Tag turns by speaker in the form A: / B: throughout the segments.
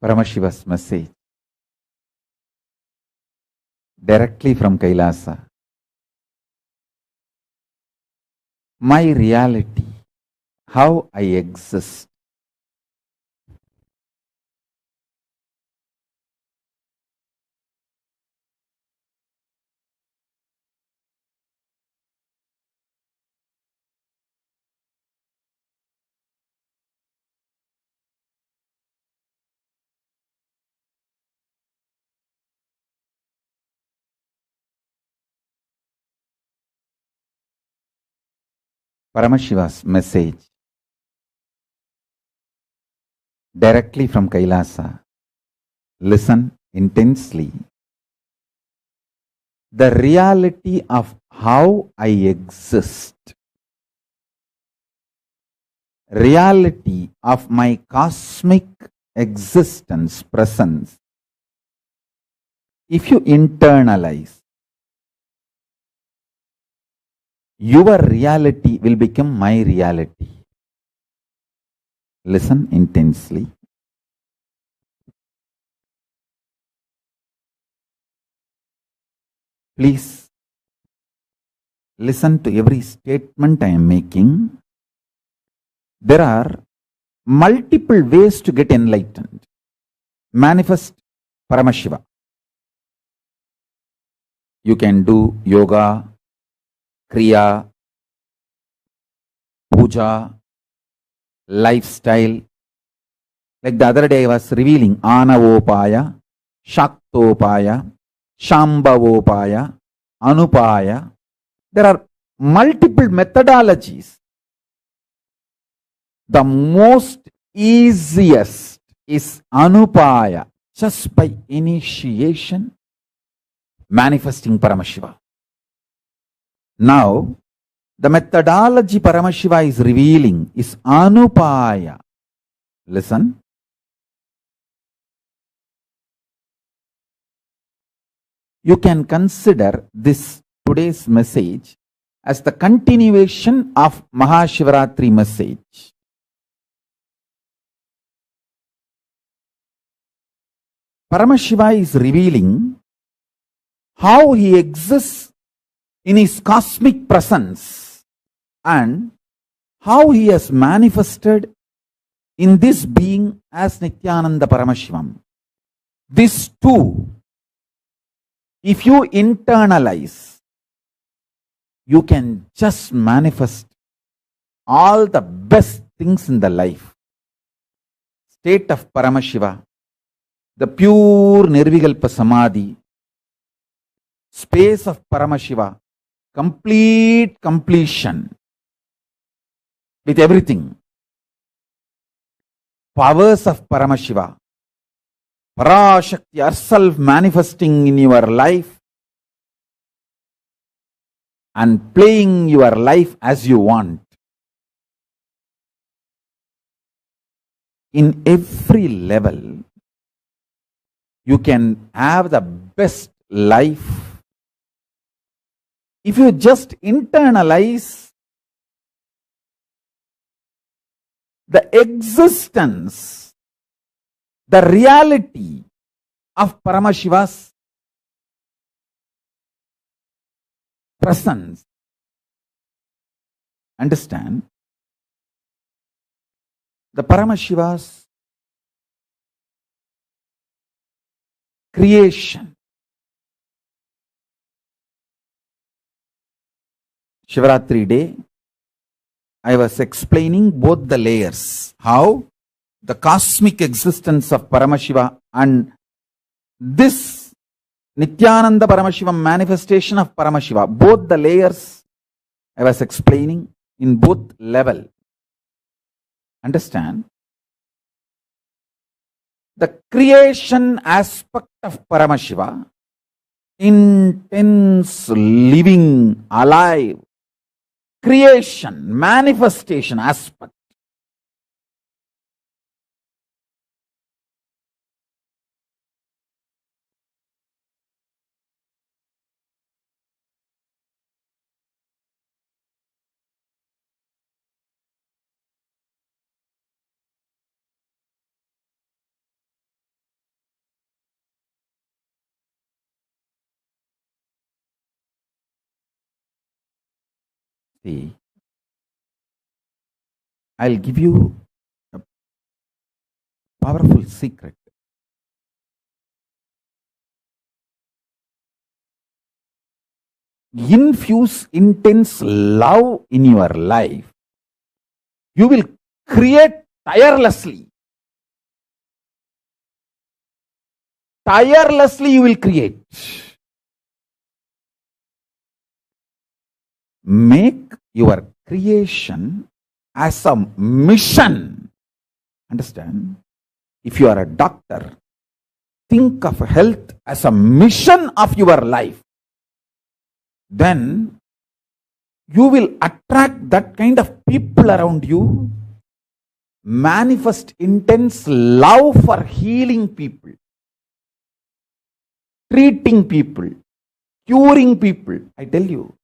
A: Paramashiva's message directly from Kailasa. My reality, how I exist. Paramashiva's message directly from Kailasa. Listen intensely. The reality of how I exist. Reality of my cosmic existence, presence. If you internalize, your reality will become my reality. Listen intensely. Please listen to every statement I am making. There are multiple ways to get enlightened. Manifest Paramashiva. You can do yoga, kriya, puja, lifestyle. Like the other day I was revealing Anavopaya, Shaktopaya, Shambhavopaya, Anupaya. There are multiple methodologies. The most easiest is Anupaya, just by initiation, manifesting Paramashiva. Now, the methodology Paramashiva is revealing is Anupaya. Listen. You can consider this today's message as the continuation of Mahashivaratri message. Paramashiva is revealing how he exists in his cosmic presence and how he has manifested in this being as Nityananda Paramashivam. These two, if you internalize, you can just manifest all the best things in the life. State of Paramashiva, the pure Nirvikalpa Samadhi, space of Paramashiva, complete completion with everything. Powers of Paramashiva, Parashakti herself manifesting in your life and playing your life as you want. In every level, you can have the best life if you just internalize the existence, the reality of Paramashiva's presence. Understand? The Paramashiva's creation. Shivaratri day, I was explaining both the layers. How the cosmic existence of Paramashiva and this Nityananda Paramashivam manifestation of Paramashiva, both the layers I was explaining in both level. Understand? The creation aspect of Paramashiva, intense, living, alive, creation, manifestation aspect. See, I'll give you a powerful secret. Infuse intense love in your life. You will create tirelessly. Tirelessly you will create. Make your creation as a mission. Understand? If you are a doctor, think of health as a mission of your life. Then you will attract that kind of people around you. Manifest intense love for healing people, treating people, curing people. I tell you,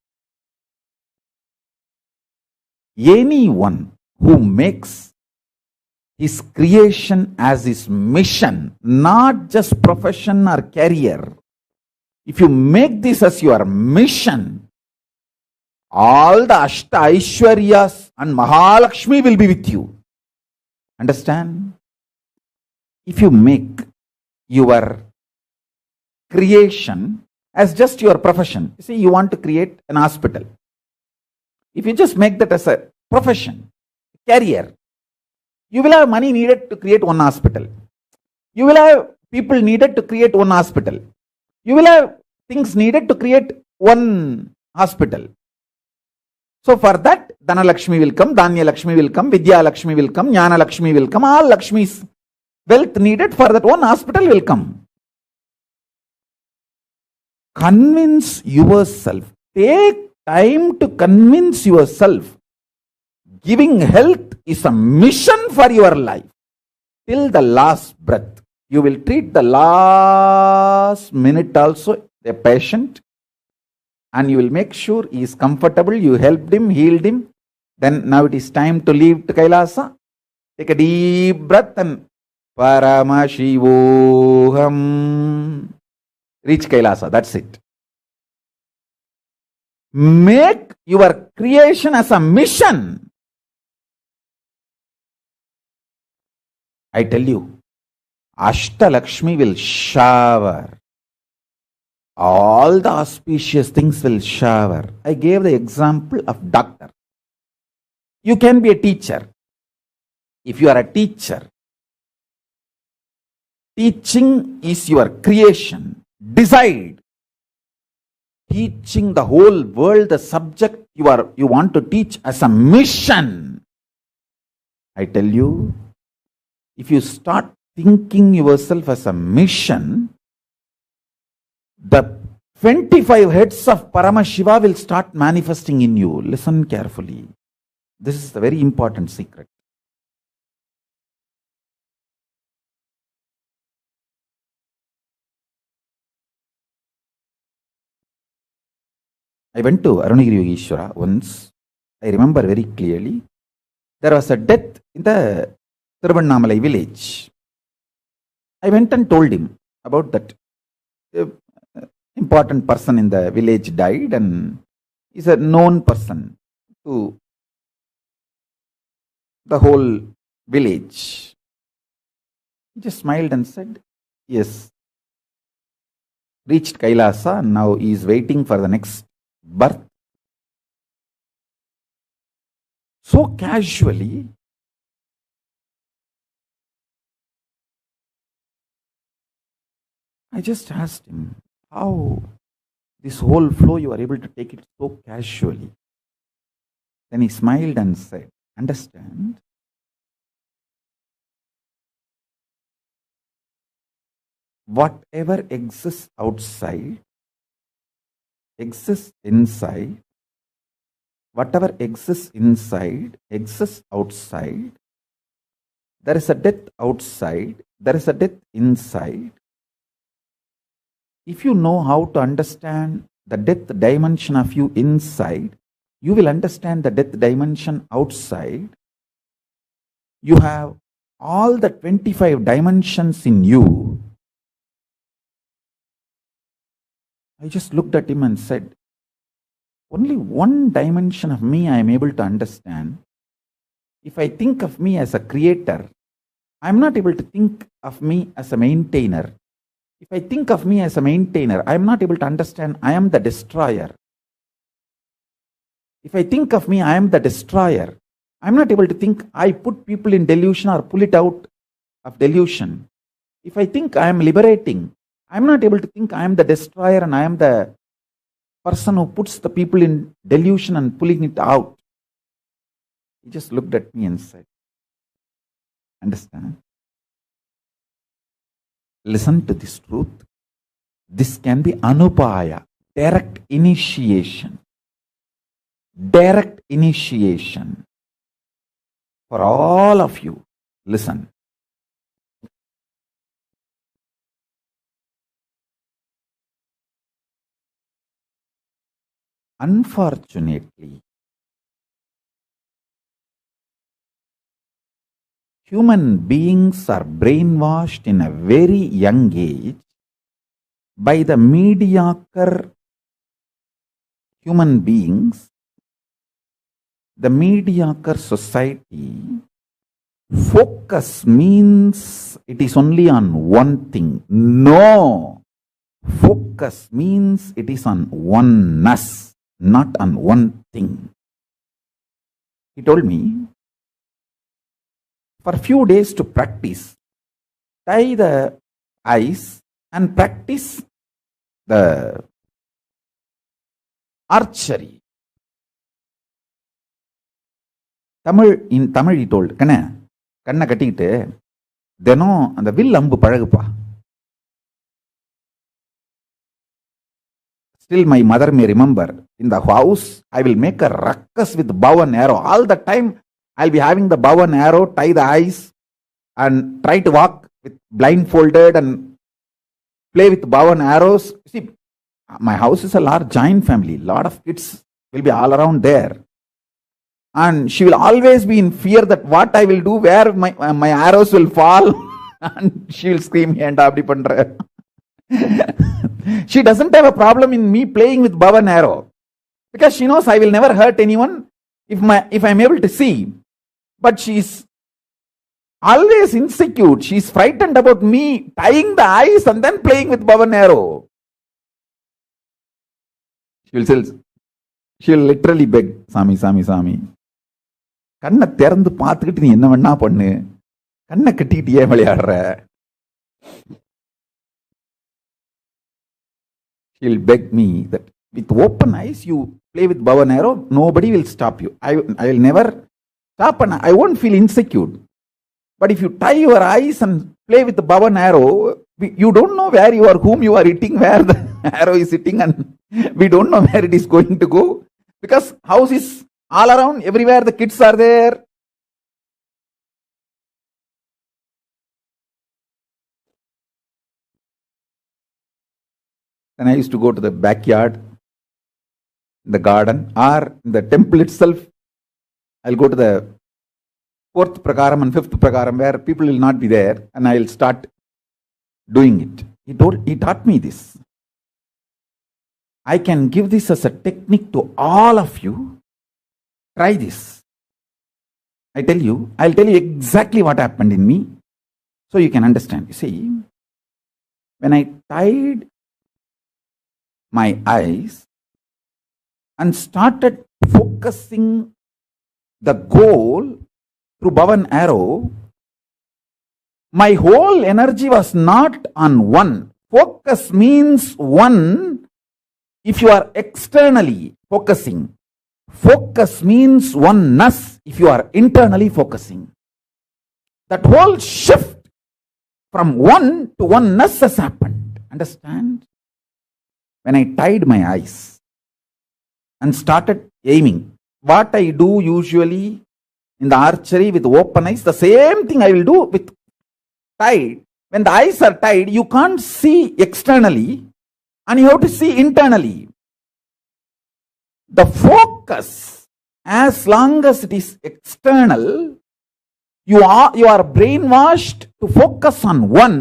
A: anyone who makes his creation as his mission, not just profession or career, if you make this as your mission, all the Ashta Aishwaryas and Mahalakshmi will be with you. Understand? If you make your creation as just your profession, you see, you want to create an hospital. If you just make that as a profession, career, you will have money needed to create one hospital. You will have people needed to create one hospital. You will have things needed to create one hospital. So for that, Dhana Lakshmi will come, Dhanya Lakshmi will come, Vidya Lakshmi will come, Jnana Lakshmi will come, all Lakshmi's wealth needed for that one hospital will come. Convince yourself. Take time to convince yourself. Giving health is a mission for your life. Till the last breath. You will treat the last minute also a patient, and you will make sure he is comfortable. You helped him, healed him. Then now it is time to leave to Kailasa. Take a deep breath and Paramashivoham. Reach Kailasa. That's it. Make your creation as a mission. I tell you, Ashtalakshmi will shower. All the auspicious things will shower. I gave the example of doctor. You can be a teacher. If you are a teacher, teaching is your creation. Decide. Teaching the whole world the subject you want to teach as a mission. I tell you, if you start thinking yourself as a mission, the 25 heads of Paramashiva will start manifesting in you. Listen carefully. This is a very important secret. I went to Arunagiri Yogeshwara once. I remember very clearly. There was a death in the Tiruvannamalai village. I went and told him about that. Important person in the village died, and is a known person to the whole village. He just smiled and said, yes, reached Kailasa, and now he is waiting for the next birth. So casually, I just asked him, how this whole flow you are able to take it so casually? Then he smiled and said, understand, whatever exists outside exists inside. Whatever exists inside exists outside. There is a death outside. There is a death inside. If you know how to understand the death dimension of you inside, you will understand the death dimension outside. You have all the 25 dimensions in you. I just looked at him and said, only one dimension of me I am able to understand. If I think of me as a creator, I am not able to think of me as a maintainer. If I think of me as a maintainer, I am not able to understand I am the destroyer. If I think of me, I am the destroyer. I am not able to think I put people in delusion or pull it out of delusion. If I think I am liberating, I am not able to think I am the destroyer and I am the person who puts the people in delusion and pulling it out. He just looked at me and said, understand? Listen to this truth. This can be anupaya, direct initiation. Direct initiation. For all of you, listen. Unfortunately, human beings are brainwashed in a very young age by the mediocre human beings, the mediocre society. Focus means it is only on one thing. No. Focus means it is on oneness, not on one thing. He told me, for a few days to practice, tie the eyes and practice the archery. In Tamil he told, கண்ணை கட்டிக்கிட்டு தினம் அந்த will அம்பு பழகுப்பா. Still my mother may remember, in the house I will make a ruckus with bow and arrow. All the time I'll be having the bow and arrow, tie the eyes and try to walk with blindfolded and play with bow and arrows. See, my house is a large giant family. Lot of kids will be all around there. And she will always be in fear that what I will do, where my arrows will fall. And she will scream, she doesn't have a problem in me playing with bow and arrow, because she knows I will never hurt anyone if I'm able to see. But she's always insecure. She's frightened about me tying the eyes and then playing with bow and arrow. She will literally beg, Sami, Sami, Sami. கண்ணை திறந்து பார்த்துக்கிட்டு நீ என்ன வேணா பண்ணு, கண்ணை கட்டிக்கிட்டு ஏன் விளையாடுற? She'll beg me that with open eyes you play with bow and arrow, nobody will stop you. I will never stop and I won't feel insecure. But if you tie your eyes and play with the bow and arrow, you don't know where you are, whom you are hitting, where the arrow is hitting, and we don't know where it is going to go, because house is all around, everywhere the kids are there. Then I used to go to the backyard, the garden, or the temple itself. I'll go to the 4th prakaram and 5th prakaram where people will not be there, and I'll start doing it. He taught me this. I can give this as a technique to all of you. Try this. I'll tell you exactly what happened in me, so you can understand. You see, when I tied my eyes and started focusing the goal through bow and arrow, my whole energy was not on one. Focus means one if you are externally focusing. Focus means oneness if you are internally focusing. That whole shift from one to oneness has happened. Understand? When I tied my eyes and started aiming, what I do usually in the archery with open eyes, the same thing I will do with tied. When the eyes are tied, you can't see externally and you have to see internally. The focus, as long as it is external, you are brainwashed to focus on one.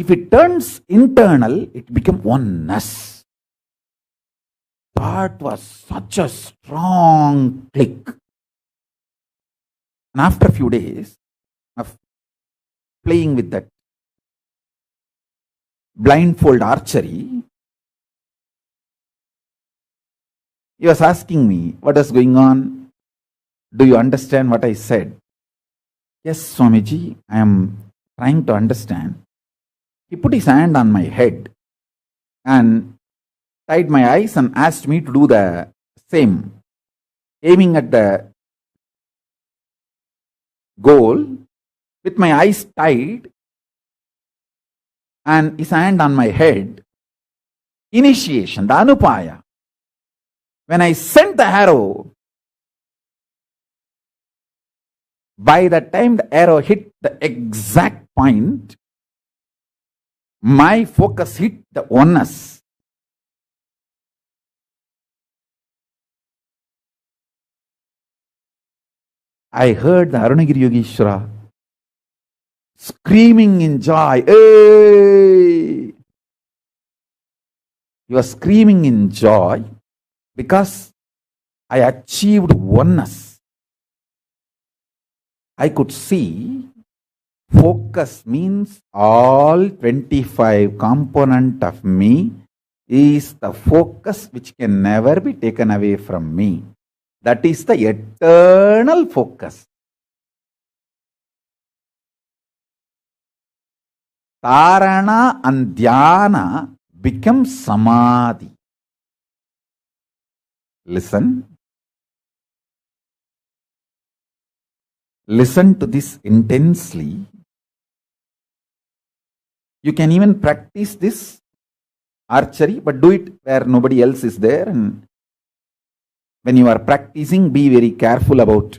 A: If it turns internal, it becomes oneness. that was such a strong click. And after a few days of playing with that blindfold archery, he was asking me, what is going on? Do you understand what I said? Yes, Swamiji, I am trying to understand. He put his hand on my head and tied my eyes and asked me to do the same, aiming at the goal with my eyes tied and his hand on my head. Initiation, the Anupaya. When I sent the arrow, by the time the arrow hit the exact point, my focus hit the oneness. I heard the Arunagiri Yogeshwara screaming in joy. Hey! He was screaming in joy because I achieved oneness. I could see focus means all 25 component of me is the focus which can never be taken away from me. That is the eternal focus. Tarana and dhyana become samadhi. Listen to this intensely. You can even practice this archery, but do it where nobody else is there. And when you are practicing, be very careful about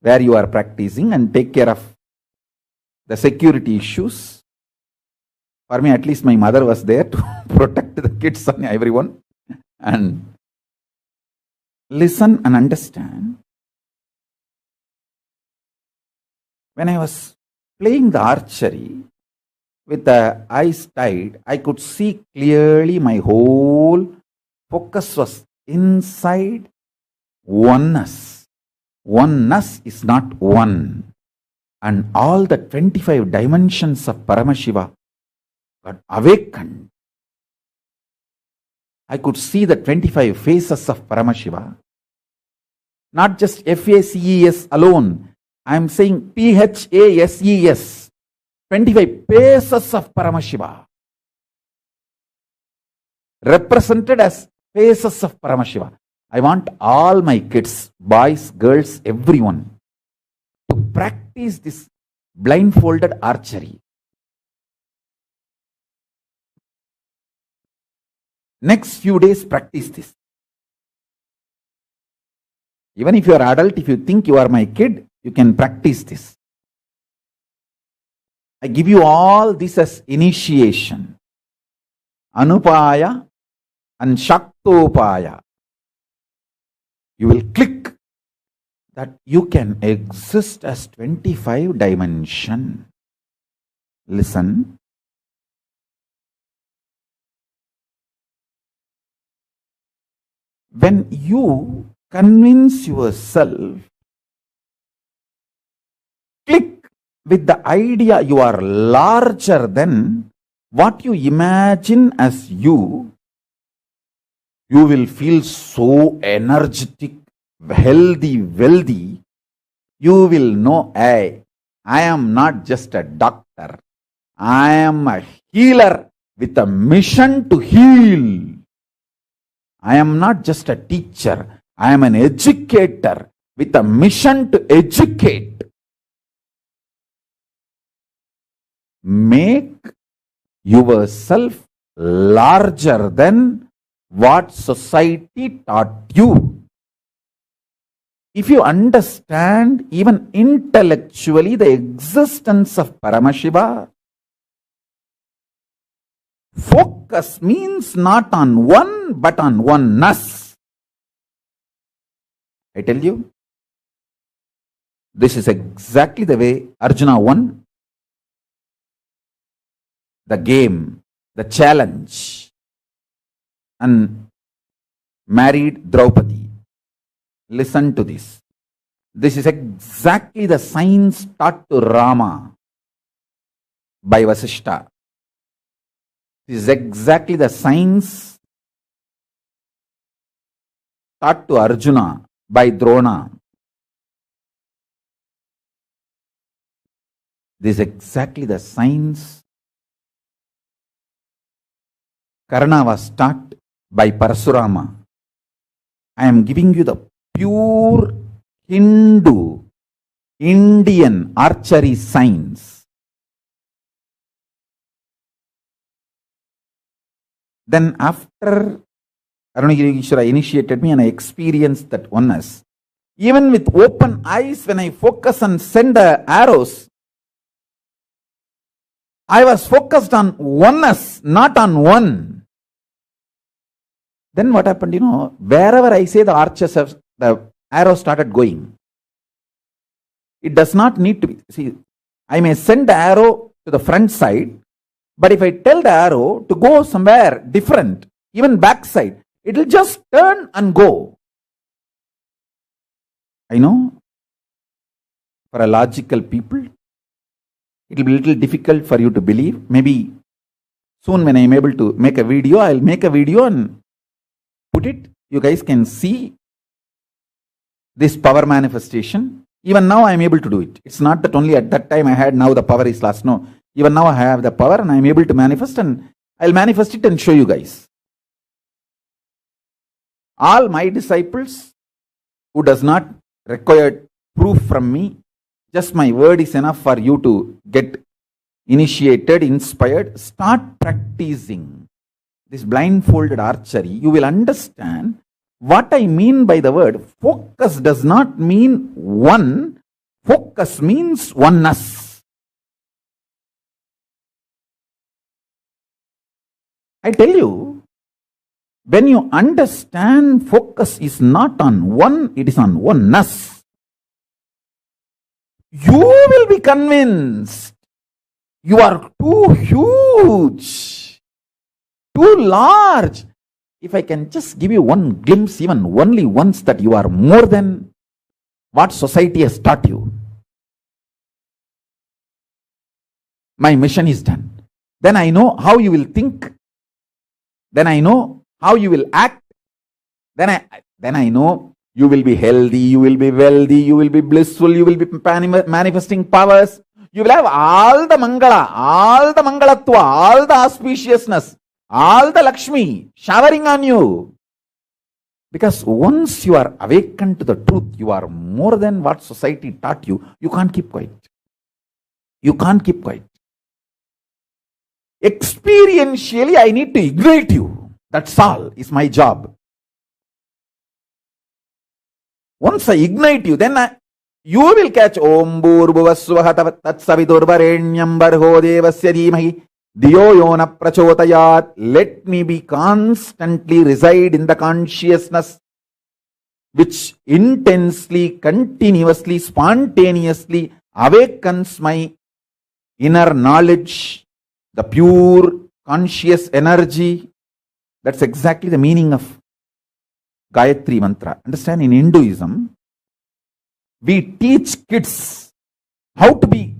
A: where you are practicing and take care of the security issues. For me, at least my mother was there to protect the kids and everyone. And listen and understand. When I was playing the archery with the eyes tied, I could see clearly my whole focus was inside oneness. Oneness is not one. And all the 25 dimensions of Paramashiva got awakened. I could see the 25 faces of Paramashiva. Not just FACES alone. I am saying PHASES. 25 faces of Paramashiva. Represented as faces of Paramashiva. I want all my kids, boys, girls, everyone to practice this blindfolded archery. Next few days, practice this. Even if you are adult, if you think you are my kid, you can practice this. I give you all this as initiation. Anupaya and Shaktopaya. You will click that you can exist as 25 dimension. Listen. When you convince yourself, click with the idea you are larger than what you imagine as you will feel so energetic, healthy, wealthy. You will know, hey, I am not just a doctor. I am a healer with a mission to heal. I am not just a teacher. I am an educator with a mission to educate. Make yourself larger than what society taught you. If you understand even intellectually the existence of Paramashiva, focus means not on one but on oneness. I tell you, this is exactly the way Arjuna won the game, the challenge. And married Draupadi. Listen to this. This is exactly the science taught to Rama by Vasishta. This is exactly the science taught to Arjuna by Drona. This is exactly the science Karna was taught by Parasurama. I am giving you the pure Hindu, Indian archery science. Then after Arunagiri Ishwara initiated me and I experienced that oneness, even with open eyes, when I focus and send the arrows, I was focused on oneness, not on one. Then what happened, wherever I say the archers have, the arrow started going. It does not need to be. See, I may send the arrow to the front side, but if I tell the arrow to go somewhere different, even back side, it will just turn and go. I know for a logical people, it will be a little difficult for you to believe. Maybe soon when I am able to make a video, I will make a video and put it. You guys can see this power manifestation. Even now I am able to do it. It's not that only at that time I had, now the power is lost. No, even now I have the power and I am able to manifest, and I'll manifest it and show you guys. All my disciples who does not require proof from me, just my word is enough for you to get initiated, inspired. Start practicing this blindfolded archery. You will understand what I mean by the word focus. Does not mean one. Focus means oneness. I tell you, when you understand focus is not on one, it is on oneness, you will be convinced you are too huge, too large. If I can just give you one glimpse, even only once, that you are more than what society has taught you, my mission is done. Then I know how you will think. Then I know how you will act. Then I know you will be healthy, you will be wealthy, you will be blissful, you will be manifesting powers. You will have all the Mangala, all the Mangalatva, all the auspiciousness, all the Lakshmi showering on you. Because once you are awakened to the truth, you are more than what society taught you. You can't keep quiet. You can't keep quiet. Experientially, I need to ignite you. That's all is my job. Once I ignite you, then you will catch Om Bhurbhuvasvaha Tatsavidurvarenyam Barho Devasya Dhimahi Diyo Yona Prachotayat. Let me be constantly reside in the consciousness which intensely, continuously, spontaneously awakens my inner knowledge, the pure conscious energy. That's exactly the meaning of Gayatri Mantra. Understand, in Hinduism, we teach kids how to be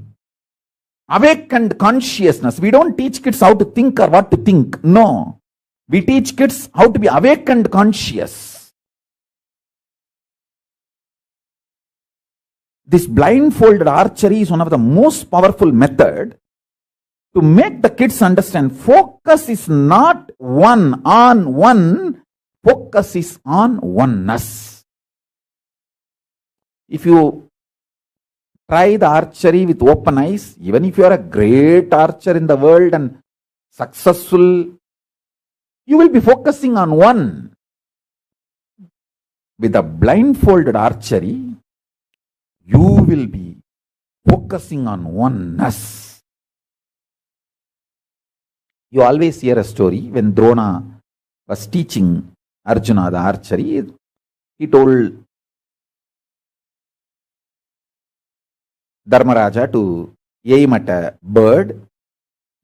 A: awakened consciousness. We don't teach kids how to think or what to think. No. We teach kids how to be awakened conscious. This blindfolded archery is one of the most powerful methods to make the kids understand focus is not one on one, focus is on oneness. If you try the archery with open eyes, even if you are a great archer in the world and successful, you will be focusing on one. With a blindfolded archery, you will be focusing on oneness. You always hear a story when Drona was teaching Arjuna the archery. He told Dharmaraja to aim at a bird.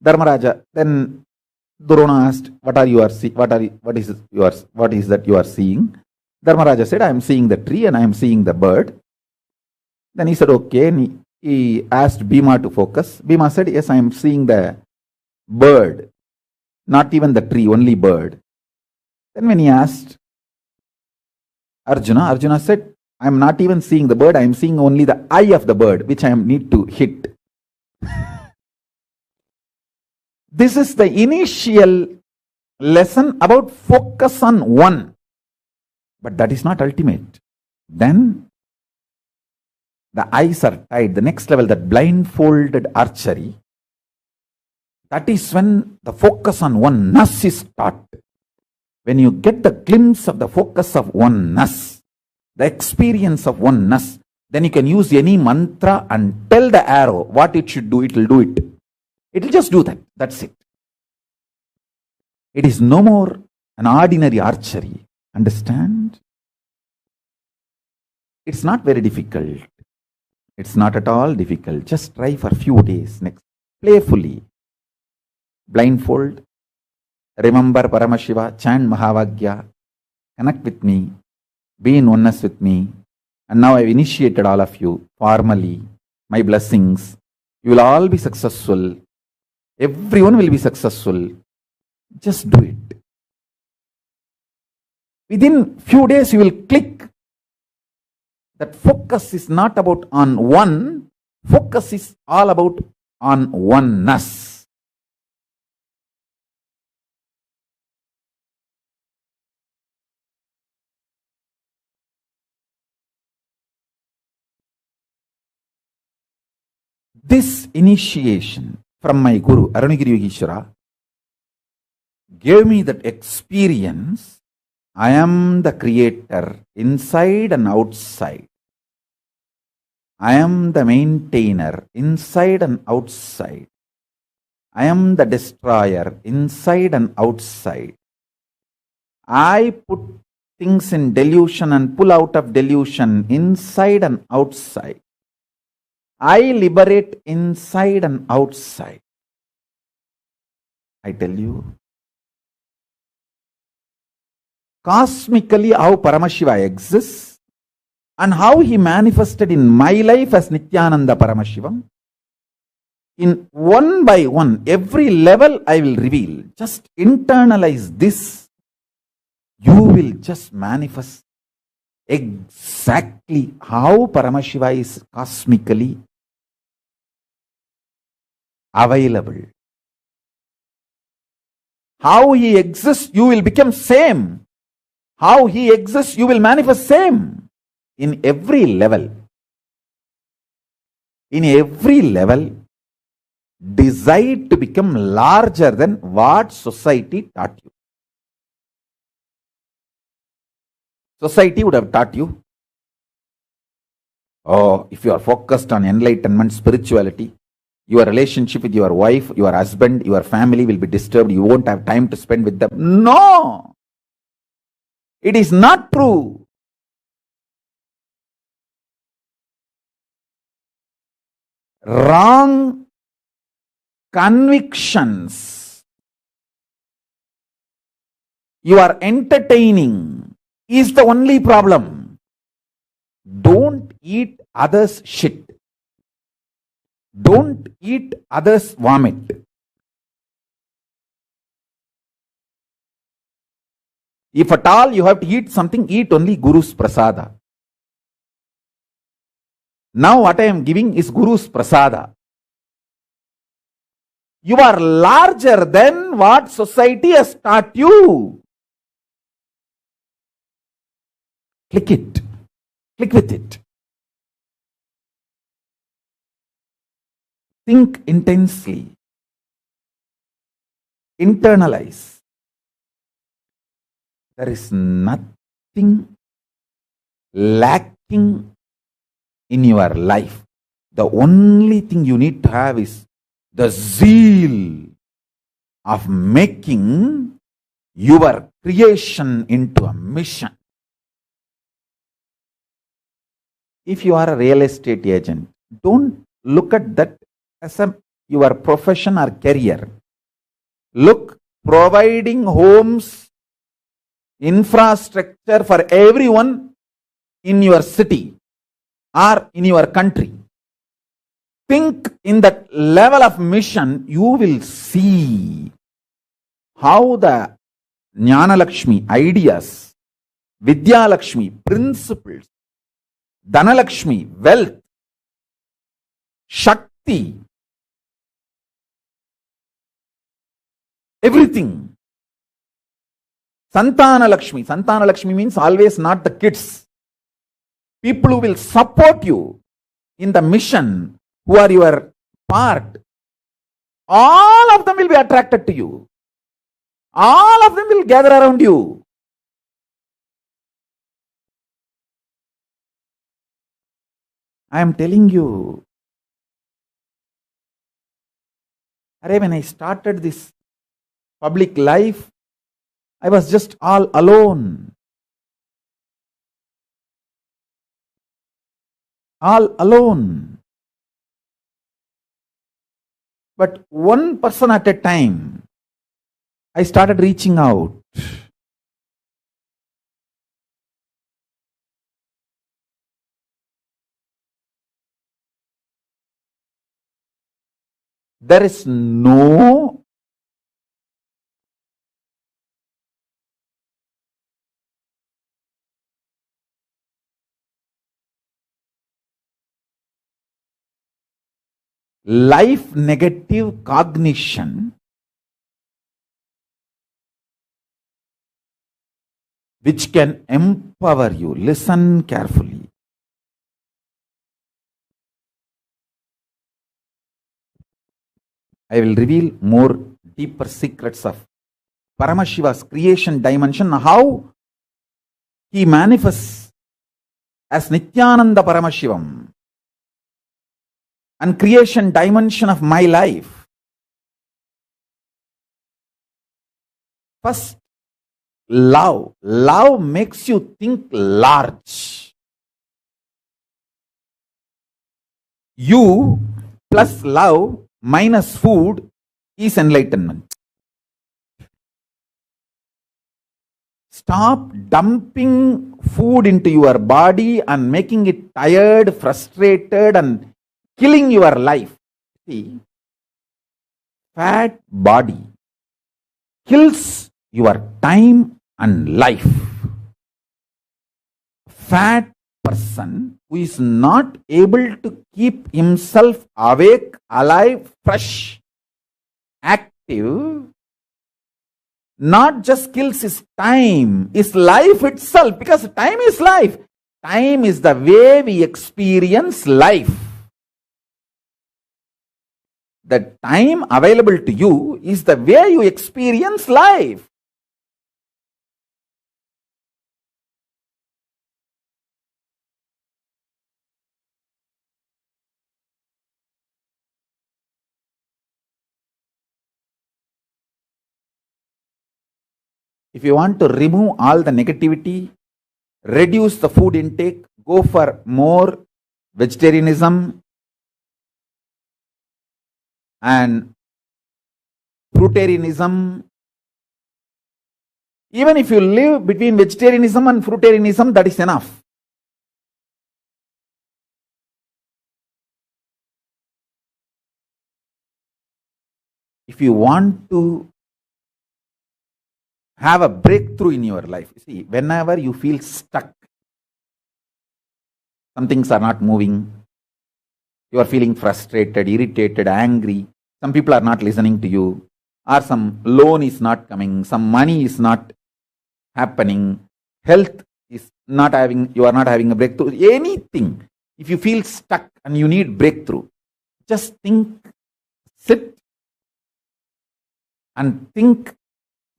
A: Dharmaraja, then Drona asked, what is that you are seeing? Dharmaraja said, I am seeing the tree and I am seeing the bird. Then he said, okay. And he asked Bhima to focus. Bhima said, yes, I am seeing the bird, not even the tree, only bird. Then when he asked Arjuna, Arjuna said, I am not even seeing the bird, I am seeing only the eye of the bird, which I need to hit. This is the initial lesson about focus on one. But that is not ultimate. Then the eyes are tied. The next level, that blindfolded archery, that is when the focus on oneness is taught. When you get the glimpse of the focus of oneness, the experience of oneness, then you can use any mantra and tell the arrow what it should do, it will do it. It will just do that. That's it. It is no more an ordinary archery. Understand? It's not very difficult. It's not at all difficult. Just try for a few days next. Playfully. Blindfold. Remember Paramashiva. Chant Mahavagya. Connect with me. Be in oneness with me. And now I've initiated all of you formally. My blessings. You will all be successful. Everyone will be successful. Just do it. Within few days you will click. That focus is not about on one. Focus is all about on oneness. This initiation from my Guru, Arunagiri Yogeshwara, gave me that experience. I am the creator inside and outside. I am the maintainer inside and outside. I am the destroyer inside and outside. I put things in delusion and pull out of delusion inside and outside. I liberate inside and outside. I tell you, cosmically how Paramashiva exists and how he manifested in my life as Nityananda Paramashivam. In one by one, every level I will reveal. Just internalize this. You will just manifest exactly how Paramashiva is cosmically available. How he exists, you will become same. How he exists, you will manifest same. In every level. In every level, decide to become larger than what society taught you. Society would have taught you, oh, if you are focused on enlightenment, spirituality, your relationship with your wife, your husband, your family will be disturbed. You won't have time to spend with them. No! It is not true. Wrong convictions you are entertaining is the only problem. Don't eat others' shit. Don't eat others' vomit. If at all you have to eat something, eat only Guru's prasada. Now what I am giving is Guru's prasada. You are larger than what society has taught you. Click it. Click with it. Think intensely. Internalize. There is nothing lacking in your life. The only thing you need to have is the zeal of making your creation into a mission. If you are a real estate agent, don't look at that as your profession or career. Look providing homes, infrastructure for everyone in your city or in your country. Think in that level of mission, you will see how the Jnana Lakshmi ideas, Vidya Lakshmi principles, Dhana Lakshmi wealth, Shakti, everything. Santana Lakshmi means always not the kids. People who will support you in the mission, who are your part, all of them will be attracted to you. All of them will gather around you. I am telling you, when I started this public life, I was just all alone. All alone. But one person at a time, I started reaching out. There is no life negative cognition which can empower you. Listen carefully. I will reveal more deeper secrets of Paramashiva's creation dimension, how he manifests as Nityananda Paramashivam and creation dimension of my life. First, love. Love makes you think large. You plus love minus food is enlightenment. Stop dumping food into your body and making it tired, frustrated, and killing your life. See, fat body kills your time and life. Fat person who is not able to keep himself awake, alive, fresh, active, not just kills his time, his life itself, because time is life. Time is the way we experience life. The time available to you is the way you experience life. If you want to remove all the negativity, reduce the food intake, go for more vegetarianism and fruitarianism. Even if you live between vegetarianism and fruitarianism, that is enough. If you want to have a breakthrough in your life, see, whenever you feel stuck, some things are not moving, you are feeling frustrated, irritated, angry, some people are not listening to you, or some loan is not coming, some money is not happening, health is not having, you are not having a breakthrough, anything. If you feel stuck and you need breakthrough, just think, sit and think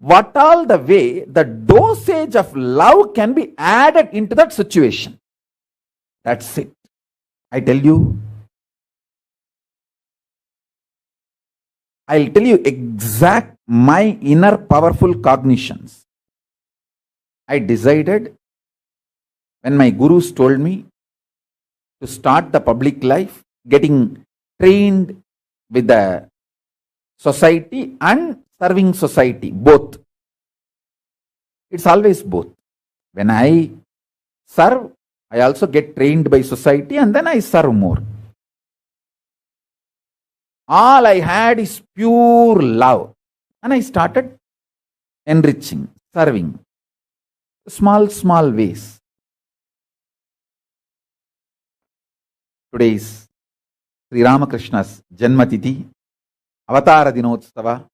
A: what all the way the dosage of love can be added into that situation. That's it. I tell you, I'll tell you exact my inner powerful cognitions. I decided when my gurus told me to start the public life, getting trained with the society and serving society, both. It's always both. When I serve, I also get trained by society and then I serve more. All I had is pure love. And I started enriching, serving. Small ways. Today is Sri Ramakrishna's Janmatithi, Avatara Dinotsava.